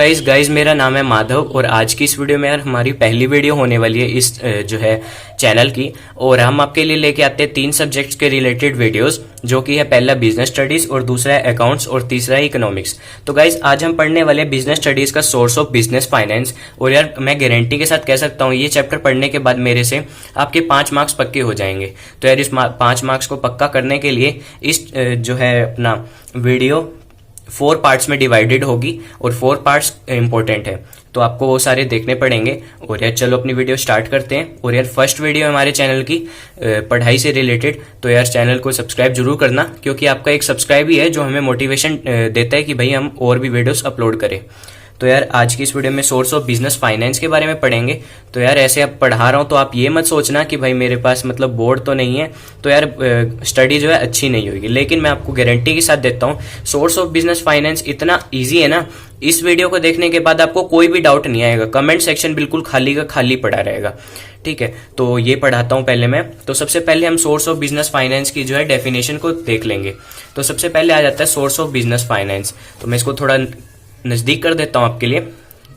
Guys मेरा नाम है माधव और आज की इस वीडियो में यार हमारी पहली वीडियो होने वाली है इस जो है चैनल की। और हम आपके लिए लेके आते हैं 3 सब्जेक्ट्स के रिलेटेड वीडियोस, जो कि है पहला बिजनेस स्टडीज और दूसरा है अकाउंट्स और तीसरा है इकोनॉमिक्स। तो गाइस आज हम पढ़ने वाले हैं बिजनेस स्टडीज का सोर्स ऑफ बिजनेस फाइनेंस। और यार मैं गारंटी के साथ कह सकता हूँ ये चैप्टर पढ़ने के बाद मेरे से आपके 5 मार्क्स पक्के हो जाएंगे। तो यार इस 5 मार्क्स को पक्का करने के लिए इस जो है अपना वीडियो 4 पार्ट्स में डिवाइडेड होगी और 4 पार्ट्स इंपॉर्टेंट है, तो आपको वो सारे देखने पड़ेंगे। और यार चलो अपनी वीडियो स्टार्ट करते हैं। और यार फर्स्ट वीडियो हमारे चैनल की पढ़ाई से रिलेटेड, तो यार चैनल को सब्सक्राइब जरूर करना, क्योंकि आपका एक सब्सक्राइब ही है जो हमें मोटिवेशन देता है कि भाई हम और भी वीडियोस अपलोड करें। तो यार आज की इस वीडियो में सोर्स ऑफ बिजनेस फाइनेंस के बारे में पढ़ेंगे। तो यार ऐसे अब पढ़ा रहा हूँ तो आप ये मत सोचना कि भाई मेरे पास मतलब बोर्ड तो नहीं है तो यार स्टडी जो है अच्छी नहीं होगी, लेकिन मैं आपको गारंटी के साथ देता हूँ सोर्स ऑफ बिजनेस फाइनेंस इतना ईजी है ना, इस वीडियो को देखने के बाद आपको कोई भी डाउट नहीं आएगा। कमेंट सेक्शन बिल्कुल खाली का खाली पड़ा रहेगा। ठीक है, तो ये पढ़ाता हूँ पहले मैं। तो सबसे पहले हम सोर्स ऑफ बिजनेस फाइनेंस की जो है डेफिनेशन को देख लेंगे। तो सबसे पहले आ जाता है सोर्स ऑफ बिजनेस फाइनेंस। तो मैं इसको थोड़ा नज़दीक कर देता हूँ आपके लिए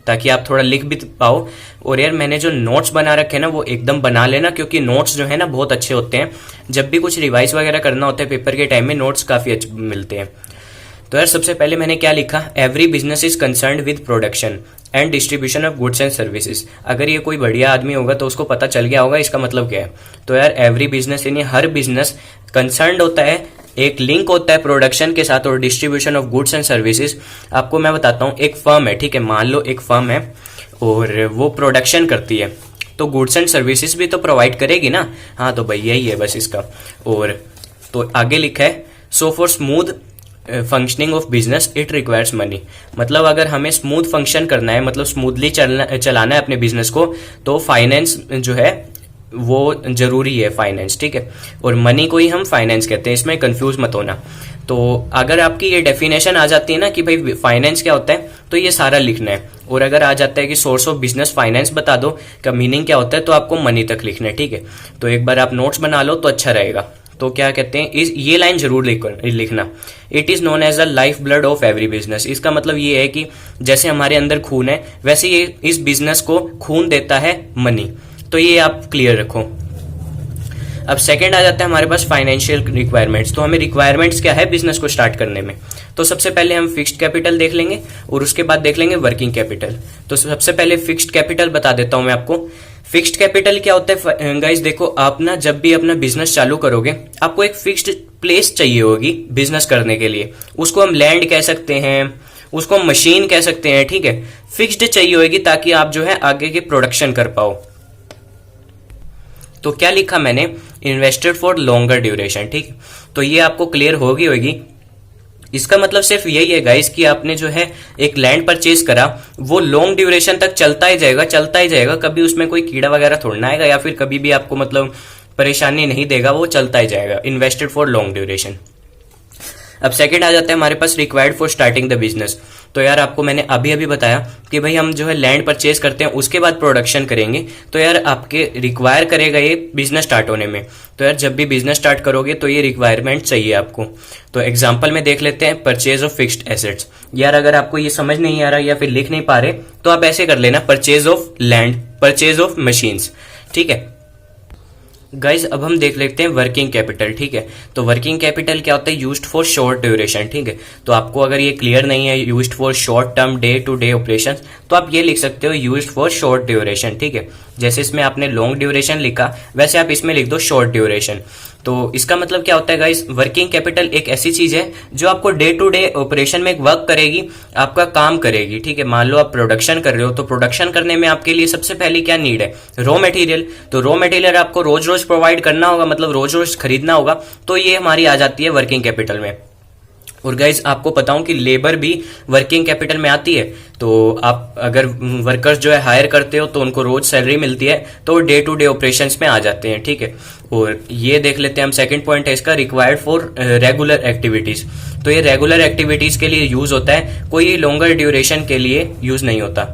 ताकि आप थोड़ा लिख भी पाओ। और यार मैंने जो नोट्स बना रखे हैं ना वो एकदम बना लेना, क्योंकि नोट्स जो है ना बहुत अच्छे होते हैं। जब भी कुछ रिवाइज वगैरह करना होता है पेपर के टाइम में नोट्स काफ़ी अच्छे मिलते हैं। तो यार सबसे पहले मैंने क्या लिखा, every business is concerned with production and distribution of goods and services. अगर ये कोई बढ़िया आदमी होगा तो उसको पता चल गया होगा इसका मतलब क्या है। तो यार एवरी बिजनेस यानी हर बिजनेस कंसर्न्ड होता है, एक लिंक होता है प्रोडक्शन के साथ और distribution of goods and services. आपको मैं बताता हूँ, एक फर्म है, ठीक है, मान लो एक फर्म है और वो प्रोडक्शन करती है तो गुड्स एंड सर्विसेज भी तो प्रोवाइड करेगी ना। हाँ तो भाई यही है बस इसका। और तो आगे लिखा है so for smooth functioning of business it requires money. मतलब अगर हमें स्मूथ फंक्शन करना है, मतलब स्मूथली चलाना है अपने बिजनेस को, तो फाइनेंस जो है वो जरूरी है, फाइनेंस। ठीक है, और मनी को ही हम फाइनेंस कहते हैं, इसमें कंफ्यूज मत होना। तो अगर आपकी ये डेफिनेशन आ जाती है ना कि भाई फाइनेंस क्या होता है, तो ये सारा लिखना है। और अगर आ जाता है कि सोर्स ऑफ बिजनेस फाइनेंस बता दो का मीनिंग क्या होता है, तो आपको मनी तक लिखना है। ठीक है, तो एक बार आप नोट्स बना लो तो अच्छा रहेगा। तो क्या कहते हैं, ये लाइन जरूर लिखना, it is known as the lifeblood of every business. इसका मतलब ये है कि जैसे हमारे अंदर खून है वैसे ये इस बिजनेस को खून देता है मनी। तो ये आप क्लियर रखो। अब सेकंड आ जाता है हमारे पास फाइनेंशियल रिक्वायरमेंट्स। तो हमें रिक्वायरमेंट्स क्या है बिजनेस को स्टार्ट करने में। तो सबसे पहले हम फिक्स्ड कैपिटल देख लेंगे और उसके बाद देख लेंगे वर्किंग कैपिटल। तो सबसे पहले फिक्स्ड कैपिटल बता देता हूं मैं आपको। फिक्स्ड कैपिटल क्या होता है गाइस, देखो आप ना जब भी अपना बिजनेस चालू करोगे आपको एक फिक्स्ड प्लेस चाहिए होगी बिजनेस करने के लिए। उसको हम लैंड कह सकते हैं, उसको हम मशीन कह सकते हैं। ठीक है, फिक्स्ड चाहिए होगी ताकि आप जो है आगे के प्रोडक्शन कर पाओ। तो क्या लिखा मैंने, इन्वेस्टेड फॉर लॉन्गर ड्यूरेशन। ठीक, तो ये आपको क्लियर होगी। इसका मतलब सिर्फ यही है गाइस कि आपने जो है एक लैंड परचेज करा, वो लॉन्ग ड्यूरेशन तक चलता ही जाएगा, कभी उसमें कोई कीड़ा वगैरह थोड़ना आएगा या फिर कभी भी आपको मतलब परेशानी नहीं देगा, वो चलता ही जाएगा। Invested for long duration. अब सेकंड आ जाता है हमारे पास required for starting the business. तो यार आपको मैंने अभी बताया कि भाई हम जो है लैंड परचेज करते हैं उसके बाद प्रोडक्शन करेंगे, तो यार आपके रिक्वायर करेगा ये बिजनेस स्टार्ट होने में। तो यार जब भी बिजनेस स्टार्ट करोगे तो ये रिक्वायरमेंट चाहिए आपको। तो एग्जांपल में देख लेते हैं, परचेज ऑफ फिक्स्ड एसेट्स। यार अगर आपको ये समझ नहीं आ रहा या फिर लिख नहीं पा रहे तो आप ऐसे कर लेना, purchase of land, purchase of machines. ठीक है गाइज, अब हम देख लेते हैं वर्किंग कैपिटल। ठीक है, तो वर्किंग कैपिटल क्या होता है, यूज्ड फॉर शॉर्ट ड्यूरेशन। ठीक है, तो आपको अगर ये क्लियर नहीं है used for short term day to day operation, तो आप ये लिख सकते हो यूज्ड फॉर शॉर्ट ड्यूरेशन। ठीक है, जैसे इसमें आपने लॉन्ग ड्यूरेशन लिखा वैसे आप इसमें लिख दो शॉर्ट ड्यूरेशन। तो इसका मतलब क्या होता है गाइस, वर्किंग कैपिटल एक ऐसी चीज है जो आपको डे टू डे ऑपरेशन में वर्क करेगी, आपका काम करेगी। ठीक है, मान लो आप प्रोडक्शन कर रहे हो तो प्रोडक्शन करने में आपके लिए सबसे पहले क्या नीड है, रॉ मटेरियल। तो रॉ मटेरियल आपको रोज रोज प्रोवाइड करना होगा, मतलब रोज रोज खरीदना होगा, तो ये हमारी आ जाती है वर्किंग कैपिटल में। और गाइज आपको बताऊं कि लेबर भी वर्किंग कैपिटल में आती है। तो आप अगर वर्कर्स जो है हायर करते हो तो उनको रोज सैलरी मिलती है, तो डे टू डे ऑपरेशंस में आ जाते हैं। ठीक है, और ये देख लेते हैं हम, सेकंड पॉइंट है इसका, रिक्वायर्ड फॉर रेगुलर एक्टिविटीज। तो ये रेगुलर एक्टिविटीज के लिए यूज होता है, कोई लॉन्गर ड्यूरेशन के लिए यूज नहीं होता।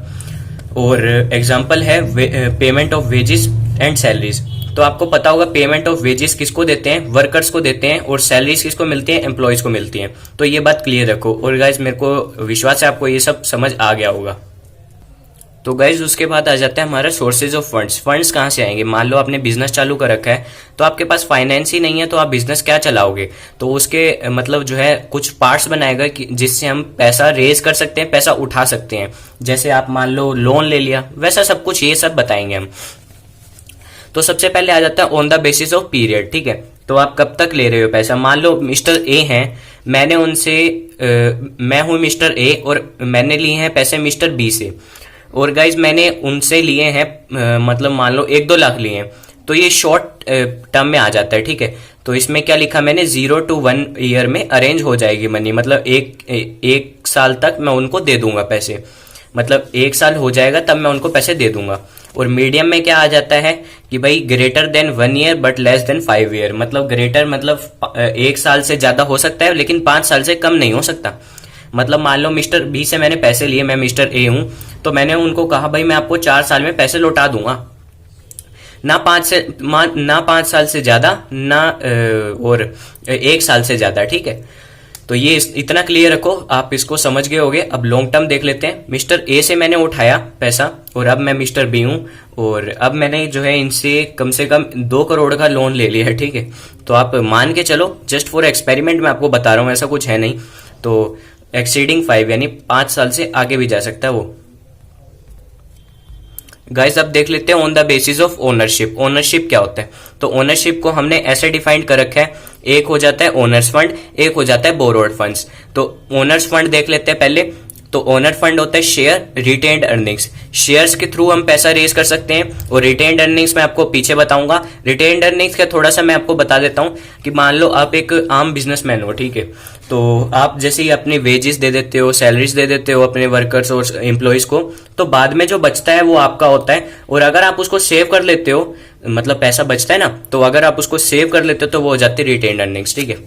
और एग्जाम्पल है payment of wages and salaries. तो तो आपको पता होगा पेमेंट ऑफ वेजेस किसको देते हैं, वर्कर्स को देते हैं, और सैलरीज किसको मिलती है, एम्प्लॉयज को मिलती हैं। तो ये बात क्लियर रखो। और गाइज मेरे को विश्वास है आपको ये सब समझ आ गया होगा। तो गाइज उसके बाद आ जाता है हमारा सोर्सेज ऑफ फंड्स। फंड्स कहाँ से आएंगे? मान लो आपने बिजनेस चालू कर रखा है, तो आपके पास फाइनेंस ही नहीं है, तो आप बिजनेस क्या चलाओगे? तो उसके मतलब जो है कुछ पार्ट्स बनाएगा कि जिससे हम पैसा रेज कर सकते हैं, पैसा उठा सकते हैं। जैसे आप मान लो लोन ले लिया, वैसा सब कुछ ये सब बताएंगे हम। तो सबसे पहले आ जाता है on the basis of period, ठीक है। तो आप कब तक ले रहे हो पैसा? मान लो मिस्टर ए हैं, मैंने उनसे मैं हूं मिस्टर ए और मैंने लिए हैं पैसे मिस्टर बी से, और गाइज मैंने उनसे लिए हैं मतलब मान लो 1-2 लाख लिए हैं। तो ये शॉर्ट टर्म में आ जाता है, ठीक है। तो इसमें क्या लिखा मैंने, 0 to 1 ईयर में अरेंज हो जाएगी मनी, मतलब एक साल तक मैं उनको दे दूंगा पैसे, मतलब 1 साल हो जाएगा तब मैं उनको पैसे दे दूंगा। और मीडियम में क्या आ जाता है कि भाई greater than 1 year but less than 5 year, मतलब ग्रेटर मतलब 1 साल से ज्यादा हो सकता है लेकिन 5 साल से कम नहीं हो सकता। मतलब मान लो मिस्टर बी से मैंने पैसे लिए, मैं मिस्टर ए हूं, तो मैंने उनको कहा भाई मैं आपको 4 साल में पैसे लौटा दूंगा, ना 5 साल से ज्यादा, ना और 1 साल से ज्यादा, ठीक है। तो ये इतना क्लियर रखो, आप इसको समझ गए होगे। अब लॉन्ग टर्म देख लेते हैं। मिस्टर ए से मैंने उठाया पैसा और अब मैं मिस्टर बी हूं, और अब मैंने जो है इनसे कम से कम 2 करोड़ का लोन ले लिया है, ठीक है। तो आप मान के चलो, जस्ट फॉर एक्सपेरिमेंट मैं आपको बता रहा हूं, ऐसा कुछ है नहीं। तो एक्सीडिंग 5 यानी 5 साल से आगे भी जा सकता है वो। गाइस अब देख लेते हैं on the basis of ownership. Ownership क्या होता है? तो ओनरशिप को हमने ऐसे डिफाइंड कर रखा है, एक हो जाता है ओनर्स फंड, एक हो जाता है बोरोड फंड्स। तो ओनर्स फंड देख लेते हैं पहले। तो ओनर फंड होता है शेयर रिटेन्ड अर्निंग्स, शेयर्स के थ्रू हम पैसा रेज कर सकते हैं। और रिटेन्ड अर्निंग्स मैं आपको पीछे बताऊंगा। रिटेन्ड अर्निंग्स का थोड़ा सा मैं आपको बता देता हूं कि मान लो आप एक आम बिजनेसमैन हो, ठीक है। तो आप जैसे ही अपने वेजेस दे देते हो, सैलरीज दे देते हो अपने वर्कर्स और एम्प्लॉयज को, तो बाद में जो बचता है वो आपका होता है। और अगर आप उसको सेव कर लेते हो, मतलब पैसा बचता है ना, तो अगर आप उसको सेव कर लेते हो तो वो हो जाती है रिटेन्ड अर्निंग्स, ठीक है।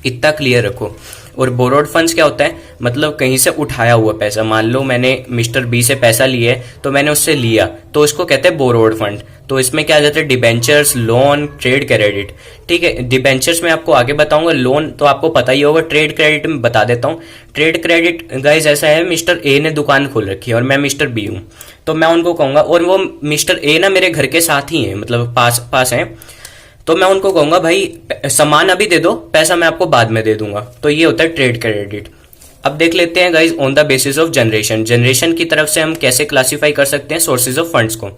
इतना क्लियर रखो। और बोरोड फंड्स क्या होता है? मतलब कहीं से उठाया हुआ पैसा। मान लो मैंने मिस्टर बी से पैसा लिया है, तो मैंने उससे लिया, तो इसको कहते हैं बोरोड फंड। तो इसमें क्या आ जाता है? डिबेंचर्स, लोन, ट्रेड क्रेडिट, ठीक है। डिबेंचर्स में आपको आगे बताऊंगा, लोन तो आपको पता ही होगा, ट्रेड क्रेडिट में बता देता हूँ। ट्रेड क्रेडिट गाइज ऐसा है, मिस्टर ए ने दुकान खोल रखी है और मैं मिस्टर बी हूँ, तो मैं उनको कहूंगा, और वो मिस्टर ए ना मेरे घर के साथ ही है, मतलब पास है, तो मैं उनको कहूंगा भाई सामान अभी दे दो, पैसा मैं आपको बाद में दे दूंगा। तो ये होता है ट्रेड क्रेडिट। अब देख लेते हैं guys on the basis of generation. Generation की तरफ से हम कैसे क्लासिफाई कर सकते हैं सोर्सेज ऑफ फंड्स को?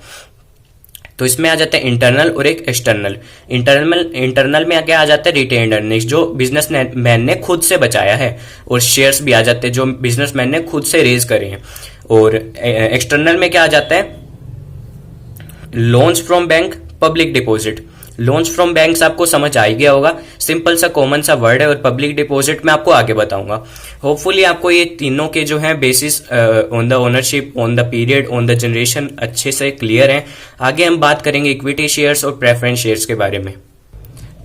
तो इसमें आ जाता है इंटरनल और एक एक्सटर्नल। इंटरनल में क्या आ जाता है? रिटेन्ड अर्निंग्स, जो बिजनेसमैन ने खुद से बचाया है, और शेयर्स भी आ जाते हैं जो बिजनेसमैन ने खुद से रेज करे हैं। और एक्सटर्नल में क्या आ जाता है? Loans from bank, public deposit. Loans from banks आपको समझ आ ही गया होगा, सिंपल सा कॉमन सा वर्ड है। और पब्लिक डिपॉजिट मैं आपको आगे बताऊंगा। होपफुली आपको ये तीनों के जो है basis on the ownership, on the period, on the generation अच्छे से क्लियर है। आगे हम बात करेंगे इक्विटी शेयर्स और प्रेफरेंस शेयर्स के बारे में।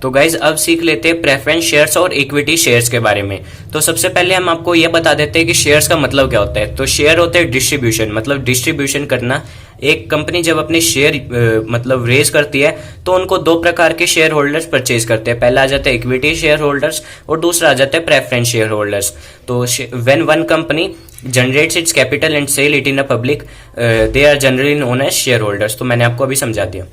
तो गाइज अब सीख लेते हैं प्रेफरेंस शेयर्स और इक्विटी शेयर्स के बारे में। तो सबसे पहले हम आपको यह बता देते हैं कि शेयर्स का मतलब क्या होता है। तो शेयर होते हैं डिस्ट्रीब्यूशन, मतलब डिस्ट्रीब्यूशन करना। एक कंपनी जब अपने शेयर मतलब रेज करती है, तो उनको 2 प्रकार के शेयर होल्डर्स परचेज करते हैं। पहला आ जाता है इक्विटी शेयर होल्डर्स और दूसरा आ जाता है प्रेफरेंस शेयर होल्डर्स। तो when one company generates its capital and sell it in a public, they are generally known as shareholders. तो मैंने आपको अभी समझा दिया।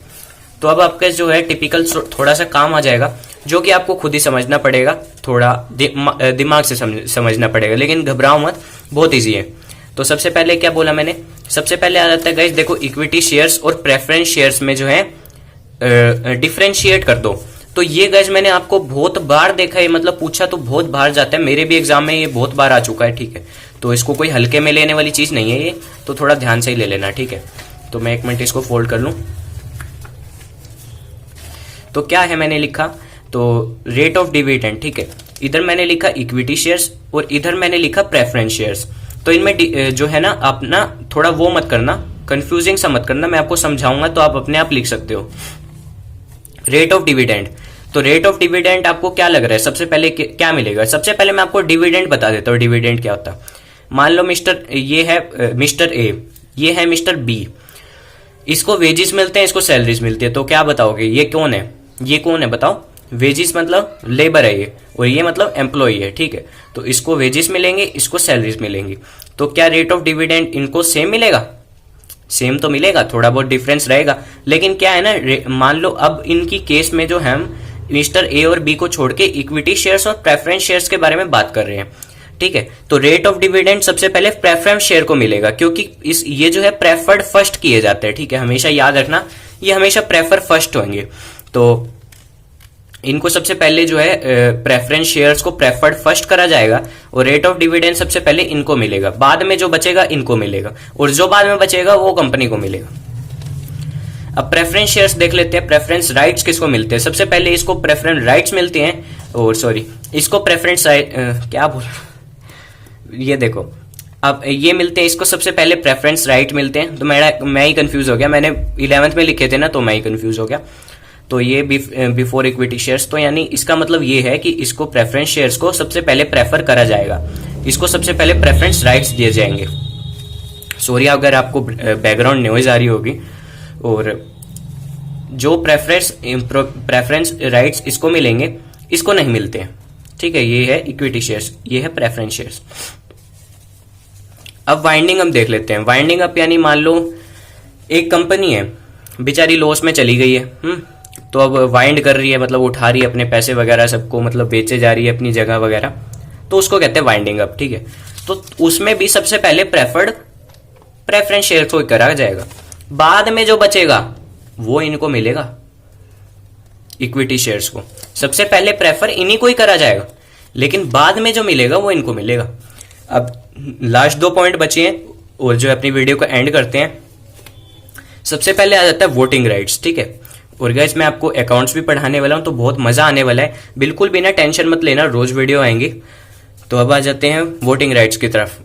तो अब आपका जो है टिपिकल थोड़ा सा काम आ जाएगा, जो कि आपको खुद ही समझना पड़ेगा, थोड़ा दिमाग से समझना पड़ेगा, लेकिन घबराओ मत, बहुत इजी है। तो सबसे पहले क्या बोला मैंने? सबसे पहले आ जाता है गाइस, देखो इक्विटी शेयर्स और प्रेफरेंस शेयर्स में जो है डिफरेंशिएट कर दो। तो ये गाइस मैंने आपको बहुत बार देखा है, मतलब पूछा तो बहुत बार जाता है, मेरे भी एग्जाम में ये बहुत बार आ चुका है, ठीक है। तो इसको कोई हल्के में लेने वाली चीज नहीं है ये, तो थोड़ा ध्यान से ही ले लेना, ठीक है। तो मैं 1 मिनट इसको फोल्ड कर लूं। तो क्या है मैंने लिखा? तो रेट ऑफ डिविडेंड, ठीक है। इधर मैंने लिखा इक्विटी शेयर्स और इधर मैंने लिखा प्रेफरेंस शेयर्स। तो इनमें जो है ना, आप ना थोड़ा वो मत करना, कंफ्यूजिंग सा मत करना, मैं आपको समझाऊंगा तो आप अपने आप लिख सकते हो। रेट ऑफ डिविडेंड, तो रेट ऑफ डिविडेंड आपको क्या लग रहा है? सबसे पहले क्या मिलेगा? सबसे पहले मैं आपको डिविडेंड बता देता हूँ, डिविडेंड क्या होता है। मान लो ये है मिस्टर ए, ये है मिस्टर बी। इसको वेजेस मिलते हैं, इसको सैलरीज मिलती है। तो क्या बताओगे ये कौन है, ये कौन है बताओ। वेजेस मतलब लेबर है ये, और ये मतलब एम्प्लॉय है, ठीक है। तो इसको वेजेस मिलेंगे, इसको सैलरीज मिलेंगी। तो क्या रेट ऑफ डिविडेंड इनको सेम मिलेगा? सेम तो मिलेगा, थोड़ा बहुत डिफरेंस रहेगा, लेकिन क्या है ना, मान लो अब इनकी केस में जो हम मिस्टर ए और बी को छोड़ के इक्विटी शेयर्स और प्रेफरेंस शेयर्स के बारे में बात कर रहे हैं, ठीक है। तो रेट ऑफ डिविडेंड सबसे पहले प्रेफरेंस शेयर को मिलेगा, क्योंकि ये जो है प्रेफर्ड फर्स्ट किए जाते हैं, ठीक है। हमेशा याद रखना, ये हमेशा प्रेफर फर्स्ट होंगे। तो इनको सबसे पहले जो है प्रेफरेंस शेयर्स को प्रेफर्ड फर्स्ट करा जाएगा, और रेट ऑफ डिविडेंड सबसे पहले इनको मिलेगा, बाद में जो बचेगा इनको मिलेगा, और जो बाद में बचेगा वो कंपनी को मिलेगा। अब प्रेफरेंस शेयर्स देख लेते हैं। प्रेफरेंस राइट्स किसको मिलते हैं? सबसे पहले इसको प्रेफरेंस राइट्स मिलते हैं, और सॉरी इसको प्रेफरेंस क्या बोल, ये देखो, अब ये मिलते हैं इसको सबसे पहले प्रेफरेंस राइट मिलते हैं। तो मैं ही कंफ्यूज हो गया, मैंने 11th में लिखे थे ना, तो मैं ही कंफ्यूज हो गया। तो ये बिफोर इक्विटी शेयर्स, तो यानी इसका मतलब ये है कि इसको प्रेफरेंस शेयर्स को सबसे पहले प्रेफर करा जाएगा, इसको सबसे पहले प्रेफरेंस राइट्स दिए जाएंगे। सॉरी अगर आपको बैकग्राउंड नॉइज आ रही होगी। और जो प्रेफरेंस राइट्स इसको मिलेंगे, इसको नहीं मिलते हैं, ठीक है। ये है इक्विटी शेयर्स, ये है प्रेफरेंस शेयर्स। अब वाइंडिंग अप देख लेते हैं। वाइंडिंग अप यानी मान लो एक कंपनी है, बेचारी लॉस में चली गई है, तो अब वाइंड कर रही है, मतलब उठा रही है अपने पैसे वगैरह सबको, मतलब बेचे जा रही है अपनी जगह वगैरह, तो उसको कहते हैं वाइंडिंग अप, ठीक है। तो उसमें भी सबसे पहले प्रेफरेंस शेयर को करा जाएगा, बाद में जो बचेगा वो इनको मिलेगा, इक्विटी शेयर्स को। सबसे पहले प्रेफर इन्हीं को ही करा जाएगा, लेकिन बाद में जो मिलेगा वो इनको मिलेगा। अब लास्ट 2 पॉइंट बचे हैं, और जो अपनी वीडियो को एंड करते हैं। सबसे पहले आ जाता है वोटिंग राइट्स, ठीक है। और गाइस मैं आपको अकाउंट्स भी पढ़ाने वाला हूं, तो बहुत मजा आने वाला है, बिल्कुल भी ना टेंशन मत लेना, रोज वीडियो आएंगी। तो अब आ जाते हैं वोटिंग राइट्स की तरफ।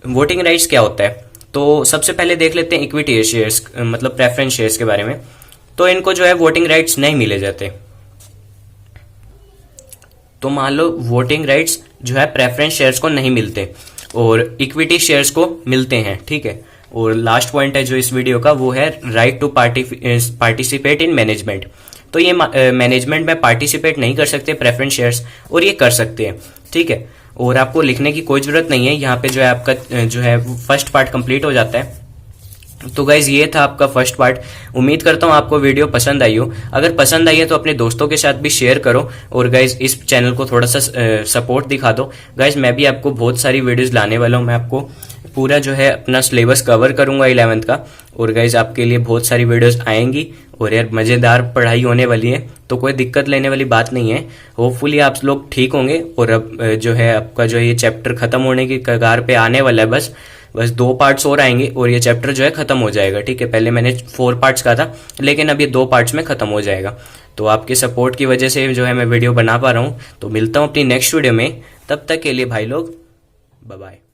वोटिंग राइट्स क्या होता है? तो सबसे पहले देख लेते हैं इक्विटी शेयर्स, मतलब प्रेफरेंस शेयर्स के बारे में। तो इनको जो है वोटिंग राइट्स नहीं मिले जाते। तो मान लो वोटिंग राइट्स जो है प्रेफरेंस शेयर्स को नहीं मिलते, और इक्विटी शेयर्स को मिलते हैं, ठीक है। और लास्ट पॉइंट है जो इस वीडियो का, वो है right to participate in management. तो ये मैनेजमेंट में पार्टिसिपेट नहीं कर सकते प्रेफरेंस शेयर्स, और ये कर सकते हैं, ठीक है। और आपको लिखने की कोई जरूरत नहीं है, यहाँ पे जो है आपका जो है फर्स्ट पार्ट कंप्लीट हो जाता है। तो गाइज ये था आपका फर्स्ट पार्ट। उम्मीद करता हूँ आपको वीडियो पसंद आई हो। अगर पसंद आई है तो अपने दोस्तों के साथ भी शेयर करो, और गाइज इस चैनल को थोड़ा सा सपोर्ट दिखा दो। गाइज मैं भी आपको बहुत सारी वीडियोस लाने वाला हूँ, मैं आपको पूरा जो है अपना सिलेबस कवर करूंगा 11th का, और गाइज आपके लिए बहुत सारी वीडियोस आएंगी, और यार मजेदार पढ़ाई होने वाली है, तो कोई दिक्कत लेने वाली बात नहीं है। होपफुली आप लोग ठीक होंगे, और अब जो है आपका जो है ये चैप्टर खत्म होने की कगार पे आने वाला है। बस 2 पार्ट्स और आएंगे और ये चैप्टर जो है खत्म हो जाएगा, ठीक है। पहले मैंने 4 पार्ट्स कहा था, लेकिन अब ये 2 पार्ट्स में खत्म हो जाएगा। तो आपके सपोर्ट की वजह से जो है मैं वीडियो बना पा रहा हूँ। तो मिलता हूँ अपनी नेक्स्ट वीडियो में, तब तक के लिए भाई लोग बाय बाय।